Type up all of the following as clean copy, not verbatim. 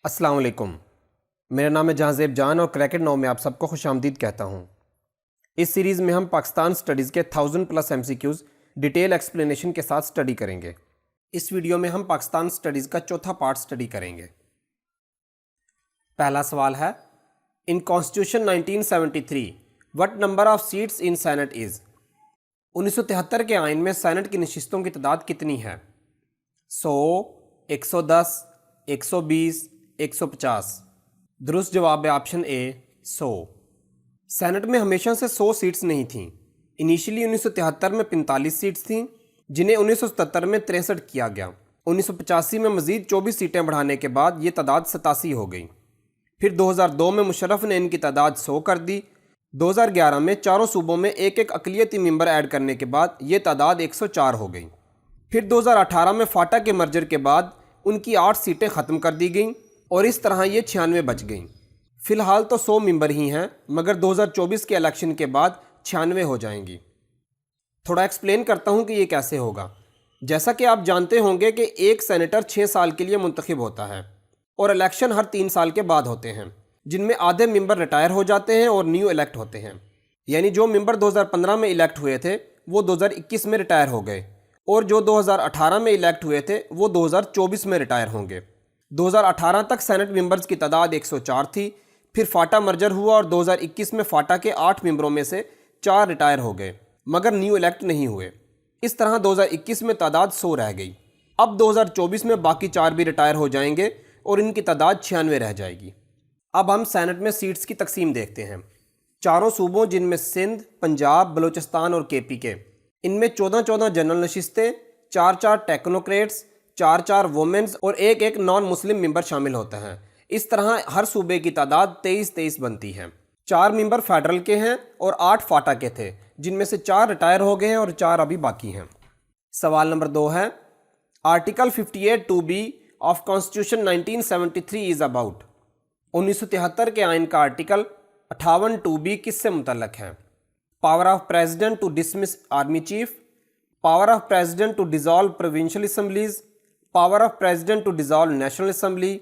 السلام علیکم، میرا نام ہے جہانزیب جان اور کریکٹ ناؤ میں آپ سب کو خوش آمدید کہتا ہوں۔ اس سیریز میں ہم پاکستان سٹڈیز کے 1000+ MCQs ڈیٹیل ایکسپلینیشن کے ساتھ سٹڈی کریں گے۔ اس ویڈیو میں ہم پاکستان سٹڈیز کا چوتھا پارٹ سٹڈی کریں گے۔ پہلا سوال ہے، in constitution 1973 what number of seats in senate is? 1973 کے آئین میں سینٹ کی نشستوں کی تعداد کتنی ہے؟ 100، 110، 120، 150۔ درست جواب ہے آپشن اے 100۔ سینٹ میں ہمیشہ سے 100 سیٹس نہیں تھیں۔ انیشلی 1973 میں 45 سیٹس تھیں، جنہیں 1977 میں 63 کیا گیا۔ 1985 میں مزید 24 سیٹیں بڑھانے کے بعد یہ تعداد 87 ہو گئی۔ پھر 2002 میں مشرف نے ان کی تعداد 100 کر دی۔ 2011 میں چاروں صوبوں میں ایک ایک اقلیتی ممبر ایڈ کرنے کے بعد یہ تعداد 104 ہو گئی۔ پھر 2018 میں فاٹا کے مرجر کے بعد ان کی 8 سیٹیں ختم کر دی گئیں اور اس طرح یہ 96 بچ گئیں۔ فی الحال تو 100 ممبر ہی ہیں، مگر 2024 کے الیکشن کے بعد 96 ہو جائیں گی۔ تھوڑا ایکسپلین کرتا ہوں کہ یہ کیسے ہوگا۔ جیسا کہ آپ جانتے ہوں گے کہ ایک سینیٹر 6 سال کے لیے منتخب ہوتا ہے اور الیکشن ہر 3 سال کے بعد ہوتے ہیں، جن میں آدھے ممبر ریٹائر ہو جاتے ہیں اور نیو الیکٹ ہوتے ہیں۔ یعنی جو ممبر 2015 میں الیکٹ ہوئے تھے وہ 2021 میں ریٹائر ہو گئے، اور جو 2018 میں الیکٹ ہوئے تھے وہ 2024 میں ریٹائر ہوں گے۔ 2018 تک سینٹ ممبرز کی تعداد 104 تھی، پھر فاٹا مرجر ہوا اور 2021 میں فاٹا کے 8 ممبروں میں سے 4 ریٹائر ہو گئے مگر نیو الیکٹ نہیں ہوئے۔ اس طرح 2021 میں تعداد 100 رہ گئی۔ اب 2024 میں باقی 4 بھی ریٹائر ہو جائیں گے اور ان کی تعداد 96 رہ جائے گی۔ اب ہم سینٹ میں سیٹس کی تقسیم دیکھتے ہیں۔ چاروں صوبوں جن میں سندھ، پنجاب، بلوچستان اور KP کے، ان میں 14 جنرل نشستیں، 4 ٹیکنوکریٹس، 4 وومنز اور ایک نان مسلم ممبر شامل ہوتے ہیں۔ اس طرح ہر صوبے کی تعداد 23 بنتی ہے۔ 4 ممبر فیڈرل کے ہیں اور 8 فاٹا کے تھے، جن میں سے 4 ریٹائر ہو گئے ہیں اور 4 ابھی باقی ہیں۔ سوال نمبر 2 ہے، article 58(2)(b) of constitution 1973 is about. 1973 کے آئین کا آرٹیکل 58(2)(b) کس سے متعلق ہے؟ Power of president to dismiss army chief, power of president to dissolve provincial assemblies, power of president to dissolve national assembly,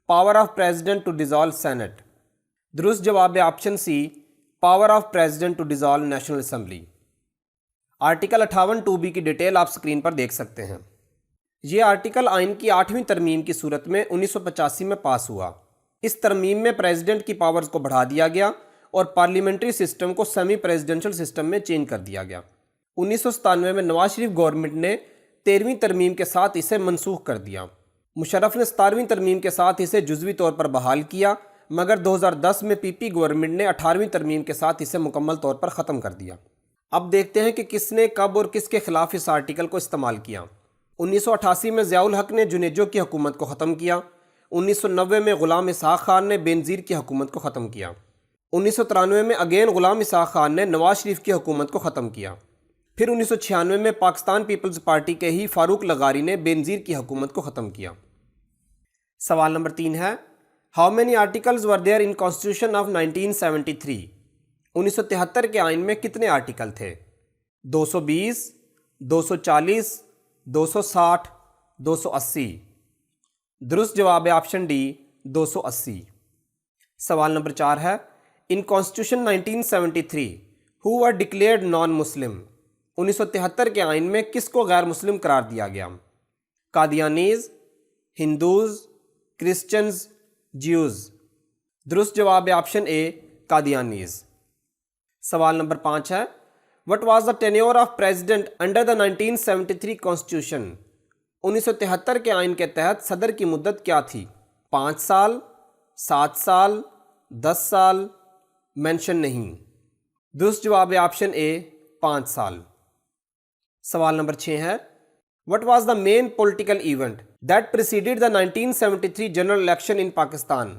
power of president to dissolve senate. درست جواب ہے option C, power of president to dissolve national assembly. Article 58(2)(b) کی detail آپ screen پر دیکھ سکتے ہیں۔ یہ article آئین کی 8ویں ترمیم کی صورت میں 1985 میں پاس ہوا۔ اس ترمیم میں پریزیڈنٹ کی پاورز کو بڑھا دیا گیا اور پارلیمنٹری سسٹم کو سیمی پریزیڈنشل سسٹم میں چینج کر دیا گیا۔ 1997 میں نواز شریف گورنمنٹ نے 13ویں ترمیم کے ساتھ اسے منسوخ کر دیا۔ مشرف نے 17ویں ترمیم کے ساتھ اسے جزوی طور پر بحال کیا، مگر 2010 میں PP گورنمنٹ نے 18ویں ترمیم کے ساتھ اسے مکمل طور پر ختم کر دیا۔ اب دیکھتے ہیں کہ کس نے کب اور کس کے خلاف اس آرٹیکل کو استعمال کیا۔ 1988 میں ضیاء الحق نے جنیجو کی حکومت کو ختم کیا۔ 1990 میں غلام اسحاق خان نے بینظیر کی حکومت کو ختم کیا۔ 1993 میں اگین غلام اسحاق خان نے نواز شریف کی حکومت کو ختم کیا۔ پھر 1996 میں پاکستان پیپلز پارٹی کے ہی فاروق لغاری نے بینظیر کی حکومت کو ختم کیا۔ سوال نمبر 3 ہے، how many articles were there in constitution of 1973؟ 1973 کے آئین میں کتنے آرٹیکل تھے؟ 220، 240، 260، 280۔ درست جواب ہے آپشن ڈی 280۔ سوال نمبر 4 ہے، in constitution 1973 who were declared naan مسلم؟ 1973 کے آئین میں کس کو غیر مسلم قرار دیا گیا؟ قادیانیز، ہندوز، کرسچنز، جیوز۔ درست جواب ہے آپشن اے قادیانیز۔ سوال نمبر 5 ہے، what was the tenure of president under the 1973 constitution? 1973 کے آئین کے تحت صدر کی مدت کیا تھی؟ 5 سال، 7 سال، 10 سال، مینشن نہیں۔ درست جواب ہے آپشن اے 5 سال۔ سوال نمبر 6 ہے، what was the main political event that preceded the 1973 general election in Pakistan?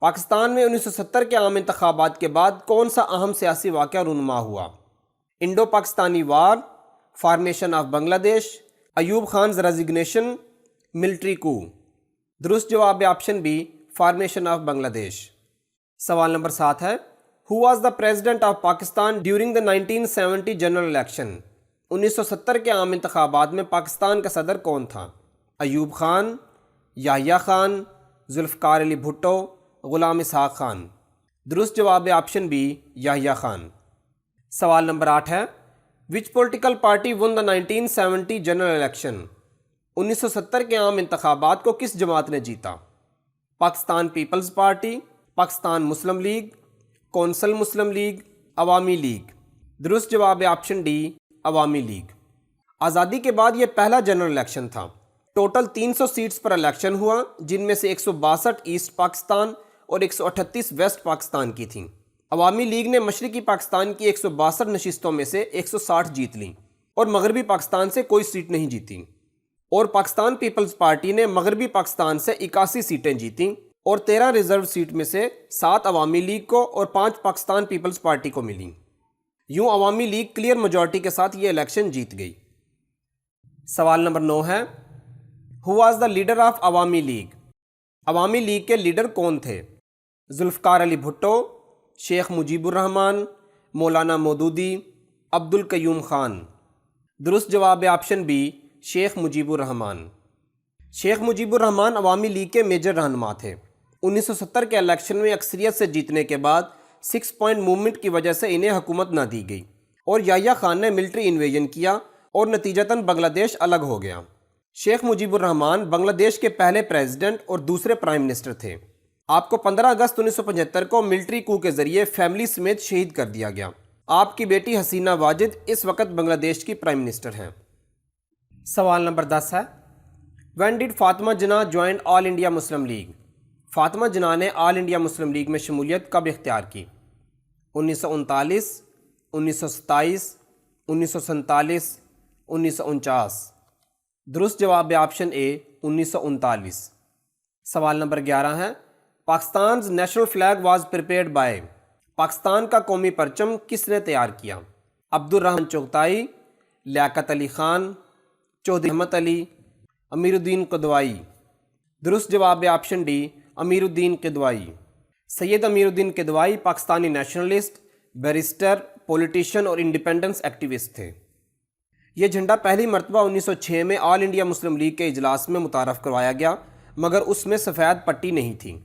Pakistan میں 1970 کے عام انتخابات کے بعد کون سا اہم سیاسی واقعہ رونما ہوا؟ Indo Pakistani war, formation of Bangladesh, Ayub Khan's resignation, military coup. درست جواب ہے option B, formation of Bangladesh. سوال نمبر 7 ہے، who was the president of Pakistan during the 1970 general election? 1970 کے عام انتخابات میں پاکستان کا صدر کون تھا؟ ایوب خان، یحییٰ خان، ذوالفقار علی بھٹو، غلام اسحاق خان۔ درست جواب ہے آپشن بی، یحییٰ خان۔ سوال نمبر 8 ہے، وچ پولیٹیکل پارٹی ون دا 1970 جنرل الیکشن؟ 1970 کے عام انتخابات کو کس جماعت نے جیتا؟ پاکستان پیپلز پارٹی، پاکستان مسلم لیگ، کونسل مسلم لیگ، عوامی لیگ۔ درست جواب ہے آپشن ڈی، عوامی لیگ۔ آزادی کے بعد یہ پہلا جنرل الیکشن تھا۔ ٹوٹل 300 سیٹس پر الیکشن ہوا، جن میں سے 162 ایسٹ پاکستان اور 138 ویسٹ پاکستان کی تھیں۔ عوامی لیگ نے مشرقی پاکستان کی 162 نشستوں میں سے 160 جیت لیں اور مغربی پاکستان سے کوئی سیٹ نہیں جیتی، اور پاکستان پیپلز پارٹی نے مغربی پاکستان سے 81 سیٹیں جیتیں اور 13 ریزرو سیٹ میں سے 7 عوامی لیگ کو اور 5 پاکستان پیپلز پارٹی کو ملیں۔ یوں عوامی لیگ کلیئر میجورٹی کے ساتھ یہ الیکشن جیت گئی۔ سوال نمبر 9 ہے، who was the leader of عوامی لیگ؟ عوامی لیگ کے لیڈر کون تھے؟ ذوالفقار علی بھٹو، شیخ مجیب الرحمان، مولانا مودودی، عبد القیوم خان۔ درست جواب ہے آپشن بی، شیخ مجیب الرحمان۔ شیخ مجیب الرحمان عوامی لیگ کے میجر رہنما تھے۔ 1970 کے الیکشن میں اکثریت سے جیتنے کے بعد 6 پوائنٹ موومنٹ کی وجہ سے انہیں حکومت نہ دی گئی اور یحییٰ خان نے ملٹری انویژن کیا اور نتیجتاً بنگلہ دیش الگ ہو گیا۔ شیخ مجیب الرحمان بنگلہ دیش کے پہلے پریزیڈنٹ اور دوسرے پرائم منسٹر تھے۔ آپ کو 15 اگست 1975 کو ملٹری کو کے ذریعے فیملی سمیت شہید کر دیا گیا۔ آپ کی بیٹی حسینہ واجد اس وقت بنگلہ دیش کی پرائم منسٹر ہیں۔ سوال نمبر 10 ہے، when did Fatima Jinnah join All India Muslim League? Fatima Jinnah نے آل انڈیا مسلم لیگ میں شمولیت کب اختیار کی؟ 1939، 1927، 1947، 1949۔ درست جواب ہے آپشن اے، 1939۔ سوال نمبر 11 ہے، Pakistan's national flag was prepared by? Pakistan کا قومی پرچم کس نے تیار کیا؟ عبد الرحمن چغتائی، لیاقت علی خان، چودھری احمد علی، امیر الدین قدوائی۔ درست جواب ہے آپشن ڈی، امیر الدین قدوائی۔ سید امیر الدین Qidwai Pakistani nationalist, barrister, politician اور انڈیپینڈنس ایکٹیوسٹ تھے۔ یہ جھنڈا پہلی مرتبہ 1906 میں آل انڈیا مسلم لیگ کے اجلاس میں متعارف کروایا گیا، مگر اس میں سفید پٹی نہیں تھی۔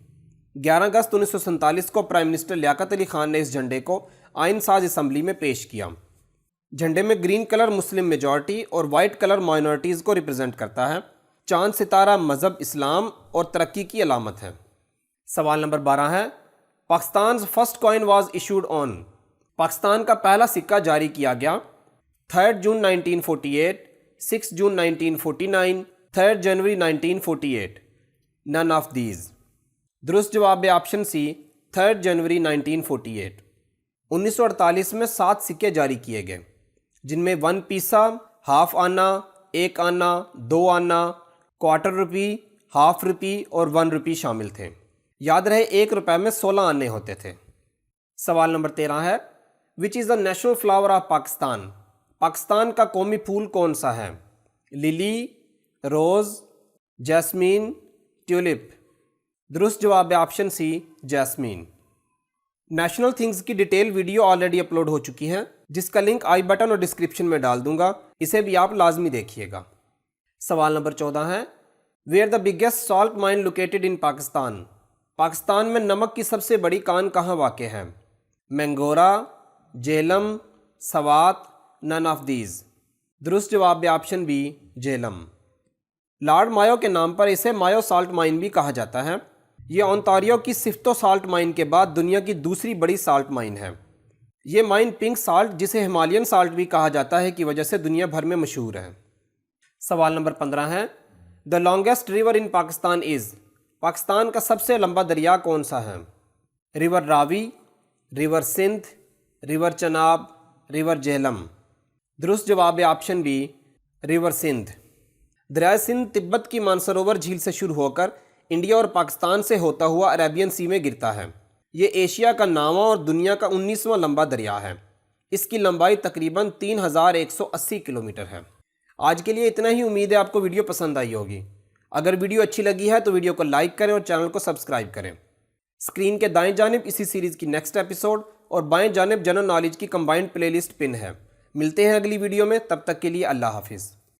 11 اگست 1947 کو پرائم منسٹر لیاقت علی خان نے اس جھنڈے کو آئین ساز اسمبلی میں پیش کیا۔ جھنڈے میں گرین کلر مسلم میجورٹی اور وائٹ کلر مائنورٹیز کو ریپرزینٹ کرتا ہے۔ چاند ستارہ مذہب اسلام اور ترقی کی علامت ہے۔ سوال نمبر 12 ہے، پاکستان's فرسٹ کوائن واز ایشوڈ آن؟ پاکستان کا پہلا سکہ جاری کیا گیا 3 جون 1948، 6 جون 1949، 3 جنوری 1948۔ None of these. درست جواب ہے آپشن سی، 3 جنوری 1948۔ 1948 میں 7 سکے جاری کیے گئے، جن میں 1 پیسہ، ہاف آنا، 1 آنا، 2 آنا، کوارٹر روپی، ہاف روپی اور 1 روپی شامل تھے۔ یاد رہے 1 روپے میں 16 آنے ہوتے تھے۔ سوال نمبر 13 ہے، which is the national flower of Pakistan? Pakistan کا قومی پھول کون سا ہے؟ Lily, rose, jasmine, tulip. درست جواب ہے option C, jasmine. National things کی ڈیٹیل ویڈیو آلریڈی اپلوڈ ہو چکی ہے، جس کا لنک آئی بٹن اور ڈسکرپشن میں ڈال دوں گا، اسے بھی آپ لازمی دیکھیے گا۔ سوال نمبر 14 ہے، where the biggest salt mine located in Pakistan? Pakistan میں نمک کی سب سے بڑی کان کہاں واقع ہے؟ Mingora, Jhelum, Swat, none of these. درست جواب ہے آپشن بی، جہلم۔ لارڈ مایو کے نام پر اسے مایو سالٹ مائن بھی کہا جاتا ہے۔ یہ اونتاریو کی سفٹو سالٹ مائن کے بعد دنیا کی دوسری بڑی سالٹ مائن ہے۔ یہ مائن پنک سالٹ، جسے ہمالین سالٹ بھی کہا جاتا ہے، کی وجہ سے دنیا بھر میں مشہور ہے۔ سوال نمبر 15 ہے، the longest river in Pakistan is? Pakistan کا سب سے لمبا دریا کون سا ہے؟ River Ravi, River Sindh, River Chenab, River Jhelum. درست جواب ہے آپشن بی، ریور سندھ۔ دریائے سندھ تبت کی مانسروور جھیل سے شروع ہو کر انڈیا اور پاکستان سے ہوتا ہوا عربین سی میں گرتا ہے۔ یہ ایشیا کا 9واں اور دنیا کا 19واں لمبا دریا ہے۔ اس کی لمبائی تقریباً 3180 کلومیٹر ہے۔ آج کے لیے اتنا ہی، امید ہے آپ کو ویڈیو پسند آئی ہوگی۔ اگر ویڈیو اچھی لگی ہے تو ویڈیو کو لائک کریں اور چینل کو سبسکرائب کریں۔ اسکرین کے دائیں جانب اسی سیریز کی نیکسٹ ایپیسوڈ اور بائیں جانب جنرل نالج کی کمبائنڈ پلے لسٹ پن ہے۔ ملتے ہیں اگلی ویڈیو میں، تب تک کے لیے اللہ حافظ۔